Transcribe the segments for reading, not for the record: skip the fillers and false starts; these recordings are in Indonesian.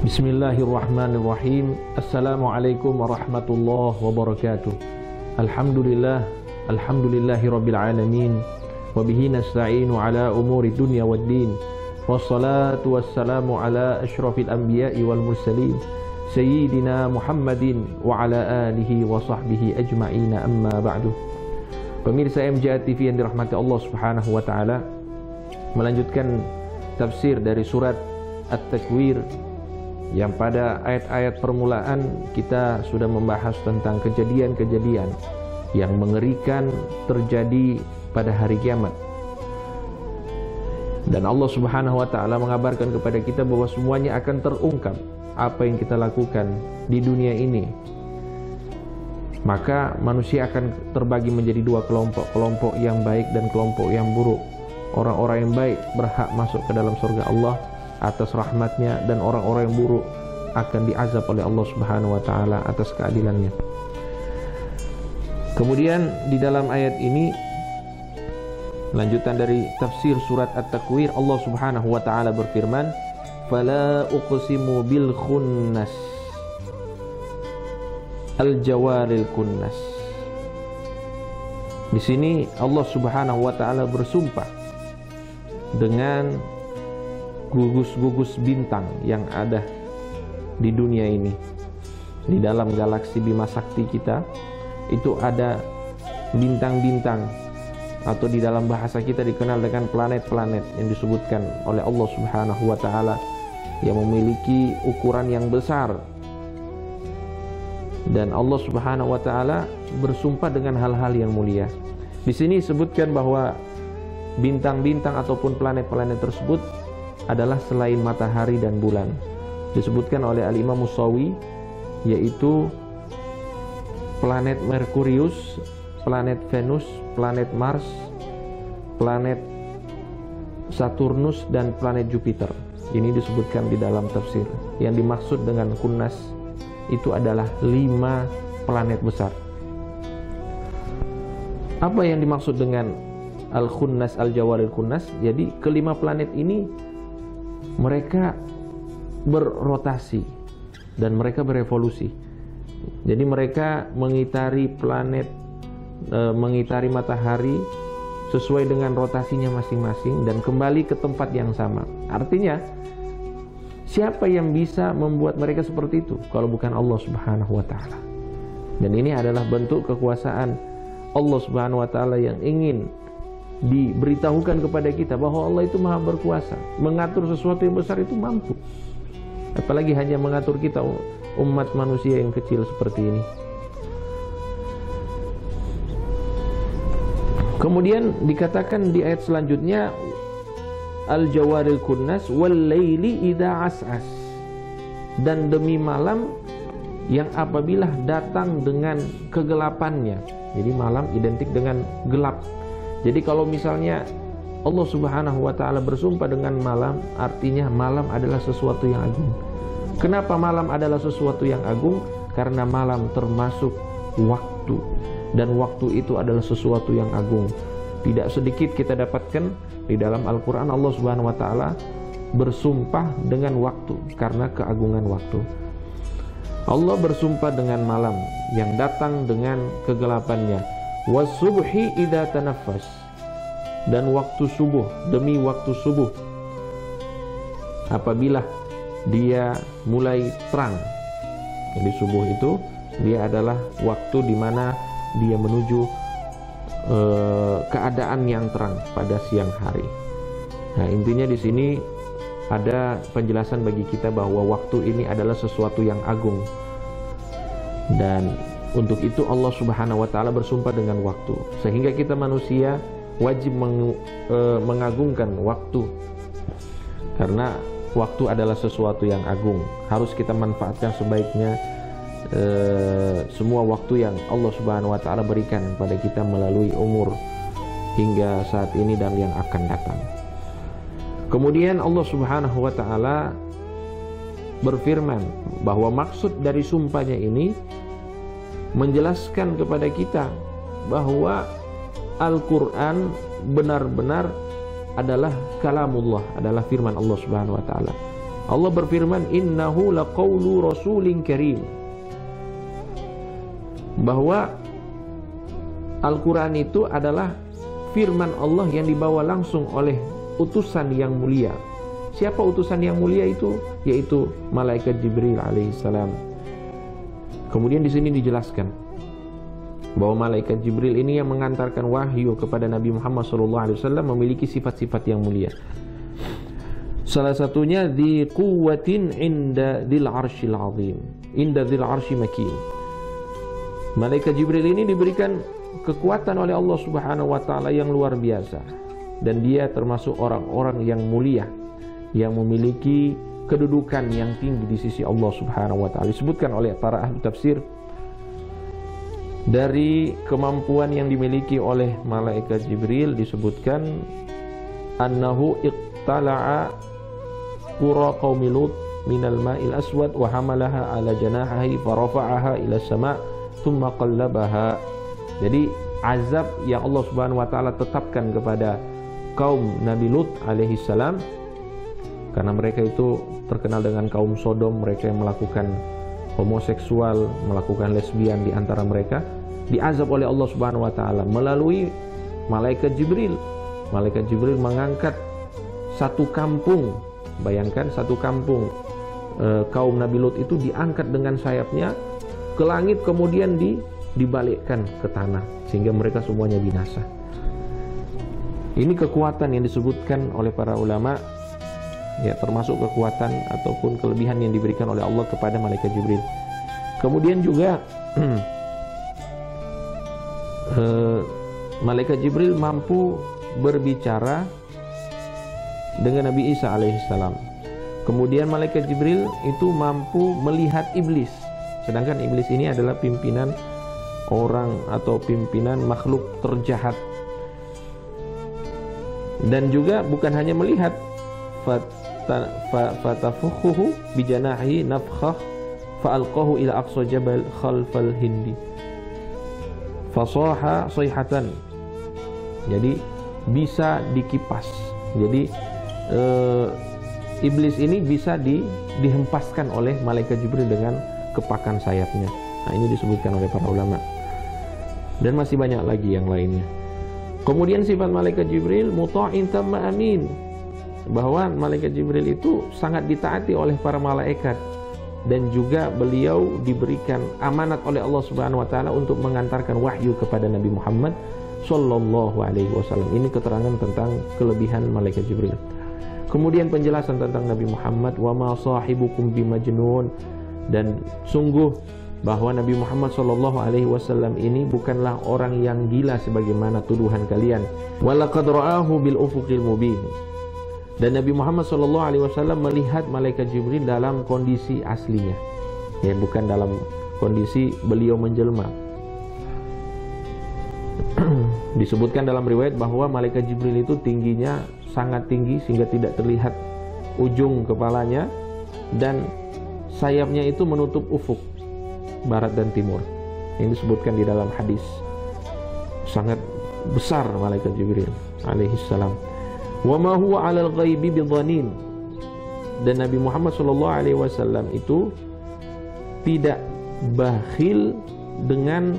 Bismillahirrahmanirrahim. Assalamualaikum warahmatullahi wabarakatuh. Alhamdulillahirabbil alamin. Wa bihi nasta'inu ala umuri dunya waddin. Wassalatu wassalamu ala asyrafil anbiya'i wal mursalin sayyidina Muhammadin wa ala alihi wa sahbihi ajma'ina, amma ba'du. Pemirsa MJA TV yang dirahmati Allah Subhanahu wa taala, melanjutkan tafsir dari surat At-Takwir, yang pada ayat-ayat permulaan kita sudah membahas tentang kejadian-kejadian yang mengerikan terjadi pada hari kiamat. Dan Allah Subhanahu wa taala mengabarkan kepada kita bahwa semuanya akan terungkap apa yang kita lakukan di dunia ini. Maka manusia akan terbagi menjadi dua kelompok, kelompok yang baik dan kelompok yang buruk. Orang-orang yang baik berhak masuk ke dalam surga Allah atas rahmatnya, dan orang-orang yang buruk akan diazab oleh Allah Subhanahu wa taala atas keadilannya. Kemudian di dalam ayat ini, lanjutan dari tafsir surat At-Takwir, Allah Subhanahu wa taala berfirman, "Fala uqsimu bil khunnas al-jawaril kunnas." Di sini Allah Subhanahu wa taala bersumpah dengan gugus-gugus bintang yang ada di dunia ini. Di dalam galaksi Bima Sakti kita itu ada bintang-bintang, atau di dalam bahasa kita dikenal dengan planet-planet yang disebutkan oleh Allah Subhanahu wa taala, yang memiliki ukuran yang besar. Dan Allah Subhanahu wa taala bersumpah dengan hal-hal yang mulia. Di sini disebutkan bahwa bintang-bintang ataupun planet-planet tersebut adalah selain matahari dan bulan. Disebutkan oleh Al-Imam Musawi, yaitu planet Merkurius, planet Venus, planet Mars, planet Saturnus, dan planet Jupiter. Ini disebutkan di dalam tafsir. Yang dimaksud dengan kunnas itu adalah 5 planet besar. Apa yang dimaksud dengan Al-Khunnas, Al-Jawaril Kunnas? Jadi kelima planet ini mereka berrotasi dan mereka berevolusi. Jadi mereka mengitari planet, mengitari matahari sesuai dengan rotasinya masing-masing dan kembali ke tempat yang sama. Artinya, siapa yang bisa membuat mereka seperti itu kalau bukan Allah Subhanahu wa taala? Dan ini adalah bentuk kekuasaan Allah Subhanahu wa taala yang ingin diberitahukan kepada kita bahwa Allah itu maha berkuasa. Mengatur sesuatu yang besar itu mampu, apalagi hanya mengatur kita, umat manusia yang kecil seperti ini. Kemudian dikatakan di ayat selanjutnya, Al-Jawaril Kunnas wal laili idza as'as, dan demi malam yang apabila datang dengan kegelapannya. Jadi malam identik dengan gelap. Jadi kalau misalnya Allah Subhanahu wa taala bersumpah dengan malam, artinya malam adalah sesuatu yang agung. Kenapa malam adalah sesuatu yang agung? Karena malam termasuk waktu, dan waktu itu adalah sesuatu yang agung. Tidak sedikit kita dapatkan di dalam Al-Qur'an Allah Subhanahu wa taala bersumpah dengan waktu karena keagungan waktu. Allah bersumpah dengan malam yang datang dengan kegelapannya. Wasubhi idza tanaffas, dan waktu subuh, demi waktu subuh apabila dia mulai terang. Jadi subuh itu dia adalah waktu di mana dia menuju keadaan yang terang pada siang hari. Nah, intinya di sini ada penjelasan bagi kita bahwa waktu ini adalah sesuatu yang agung. Dan untuk itu Allah Subhanahu wa taala bersumpah dengan waktu, sehingga kita manusia wajib mengagungkan waktu, karena waktu adalah sesuatu yang agung. Harus kita manfaatkan sebaiknya semua waktu yang Allah Subhanahu wa taala berikan kepada kita melalui umur hingga saat ini dan yang akan datang. Kemudian Allah Subhanahu wa taala berfirman bahwa maksud dari sumpahnya ini menjelaskan kepada kita bahwa Al-Quran benar-benar adalah kalamullah, adalah firman Allah Subhanahu wa taala. Allah berfirman, innahu laqaulu rasulin karim, bahwa Al-Quran itu adalah firman Allah yang dibawa langsung oleh utusan yang mulia. Siapa utusan yang mulia itu? Yaitu malaikat Jibril alaihissalam. Kemudian di sini dijelaskan bahwa malaikat Jibril ini yang mengantarkan wahyu kepada Nabi Muhammad SAW memiliki sifat-sifat yang mulia. Salah satunya di quwwatin inda dzil arsyil azim, inda dzil arsy makin. Malaikat Jibril ini diberikan kekuatan oleh Allah Subhanahu wa taala yang luar biasa, dan dia termasuk orang-orang yang mulia yang memiliki kedudukan yang tinggi di sisi Allah Subhanahu wa taala. Disebutkan oleh para ahli tafsir dari kemampuan yang dimiliki oleh malaikat Jibril, disebutkan annahu iqtala'a qura qaumi Lut minal ma'il aswad wa hamalaha ala janahihi farafa'aha ila sama' thumma qallabaha. Jadi azab yang Allah Subhanahu wa taala tetapkan kepada kaum Nabi Lut alaihi salam, karena mereka itu terkenal dengan kaum Sodom, mereka yang melakukan homoseksual, melakukan lesbian di antara mereka, diazab oleh Allah Subhanahu wa taala melalui malaikat Jibril. Malaikat Jibril mengangkat satu kampung, bayangkan satu kampung kaum Nabi Lut itu diangkat dengan sayapnya ke langit, kemudian dibalikkan ke tanah sehingga mereka semuanya binasa. Ini kekuatan yang disebutkan oleh para ulama, ya, termasuk kekuatan ataupun kelebihan yang diberikan oleh Allah kepada malaikat Jibril. Kemudian juga malaikat Jibril mampu berbicara dengan Nabi Isa alaihissalam. Kemudian malaikat Jibril itu mampu melihat iblis, sedangkan iblis ini adalah pimpinan orang atau pimpinan makhluk terjahat. Dan juga bukan hanya melihat, fatafukhuhu bijanahi nafkhah fa'alqahu ila aqsa jabal khalfal hindi fasaha sayhatan. Jadi bisa dikipas. Jadi iblis ini bisa dihempaskan oleh malaikat Jibril dengan kepakan sayapnya. Nah, ini disebutkan oleh para ulama. Dan masih banyak lagi yang lainnya. Kemudian sifat malaikat Jibril muta'in tamma amin, bahwa malaikat Jibril itu sangat ditaati oleh para malaikat, dan juga beliau diberikan amanat oleh Allah Subhanahu wa taala untuk mengantarkan wahyu kepada Nabi Muhammad sallallahu alaihi wasallam. Ini keterangan tentang kelebihan malaikat Jibril. Kemudian penjelasan tentang Nabi Muhammad, wa ma sahibukum bimajnun, dan sungguh bahwa Nabi Muhammad sallallahu alaihi wasallam ini bukanlah orang yang gila sebagaimana tuduhan kalian. Walaqad ra'ahu bil ufuqil mubin. Dan Nabi Muhammad sallallahu alaihi wasallam melihat malaikat Jibril dalam kondisi aslinya, ya, bukan dalam kondisi beliau menjelma. Disebutkan dalam riwayat bahwa malaikat Jibril itu tingginya sangat tinggi sehingga tidak terlihat ujung kepalanya, dan sayapnya itu menutup ufuk barat dan timur. Ini disebutkan di dalam hadis. Sangat besar malaikat Jibril alaihi salam. Wa ma huwa 'alal ghaibi bidhanin. Dan Nabi Muhammad sallallahu alaihi wasallam itu tidak bakhil dengan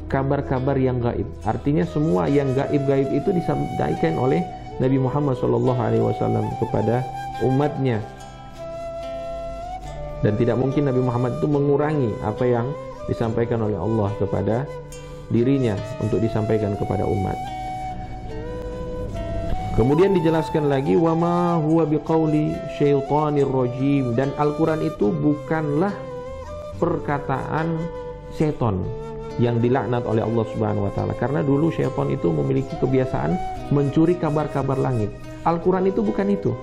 kabar-kabar yang gaib. Artinya semua yang gaib-gaib itu disampaikan oleh Nabi Muhammad sallallahu alaihi wasallam kepada umatnya. Dan tidak mungkin Nabi Muhammad itu mengurangi apa yang disampaikan oleh Allah kepada dirinya untuk disampaikan kepada umat. Kemudian dijelaskan lagi, wa ma huwa biqauli syaitanir rajim, dan Al-Quran itu bukanlah perkataan setan yang dilaknat oleh Allah Subhanahu wa taala. Karena dulu syaitan itu memiliki kebiasaan mencuri kabar-kabar langit. Al-Quran itu bukan itu.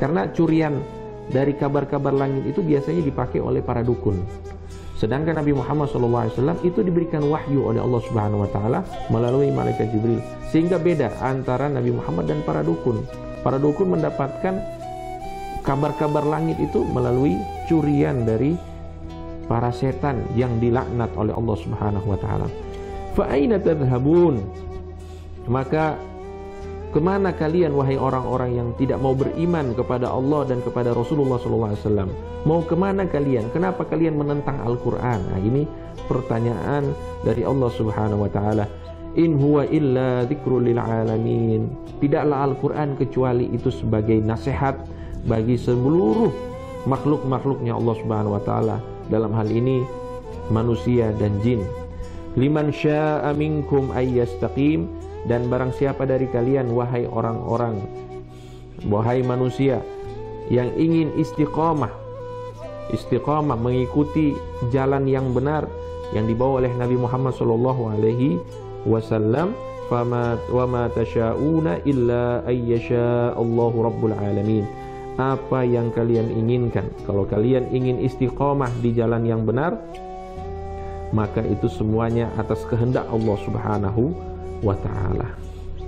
Karena curian dari kabar-kabar langit itu biasanya dipakai oleh para dukun. Sedangkan Nabi Muhammad SAW itu diberikan wahyu oleh Allah Subhanahu wa taala melalui malaikat Jibril. Sehingga beda antara Nabi Muhammad dan para dukun. Para dukun mendapatkan kabar-kabar langit itu melalui curian dari para setan yang dilaknat oleh Allah Subhanahu wa taala. Fa aina tadhhabun? Maka kemana kalian wahai orang-orang yang tidak mau beriman kepada Allah dan kepada Rasulullah SAW? Mau kemana kalian? Kenapa kalian menentang Al-Quran? Nah, ini pertanyaan dari Allah Subhanahu wa taala. In huwa illa dzikrul lil alamin. Tidaklah Al-Quran kecuali itu sebagai nasihat bagi seluruh makhluk-makhluknya Allah Subhanahu wa taala, dalam hal ini manusia dan jin. Liman syaa'a minkum ayyastaqim, dan barang siapa dari kalian wahai orang-orang, wahai manusia yang ingin istiqamah mengikuti jalan yang benar yang dibawa oleh Nabi Muhammad sallallahu alaihi wasallam, wa ma tasyauna illa ayyasha Allahu rabbul alamin. Apa yang kalian inginkan, kalau kalian ingin istiqamah di jalan yang benar, maka itu semuanya atas kehendak Allah Subhanahu wa ta'ala.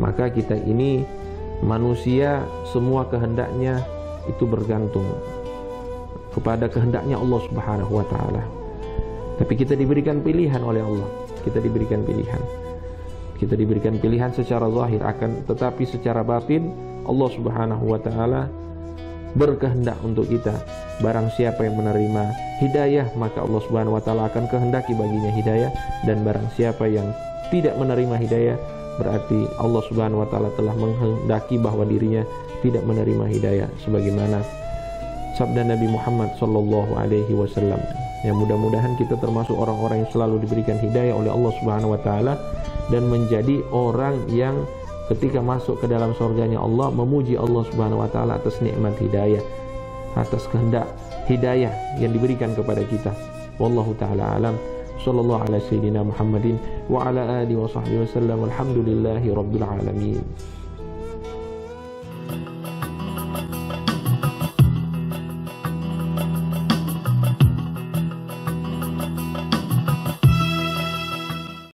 Maka kita ini manusia, semua kehendaknya itu bergantung kepada kehendaknya Allah Subhanahu wa ta'ala. Tapi kita diberikan pilihan oleh Allah. Kita diberikan pilihan. Kita diberikan pilihan secara zahir, akan tetapi secara batin Allah Subhanahu wa ta'ala berkehendak untuk kita. Barang siapa yang menerima hidayah, maka Allah Subhanahu wa ta'ala akan kehendaki baginya hidayah. Dan barang siapa yang tidak menerima hidayah, berarti Allah Subhanahu wa ta'ala telah menghendaki bahwa dirinya tidak menerima hidayah, sebagaimana sabda Nabi Muhammad sallallahu alaihi wasallam. Yang mudah-mudahan kita termasuk orang-orang yang selalu diberikan hidayah oleh Allah Subhanahu wa ta'ala, dan menjadi orang yang ketika masuk ke dalam surganya Allah memuji Allah Subhanahu wa ta'ala atas nikmat hidayah, atas kehendak hidayah yang diberikan kepada kita. Wallahu ta'ala alam. Sallallahu ala sayyidina Muhammadin wa ala alihi wa sahbihi wasallam. Alhamdulillahi rabbil alamin.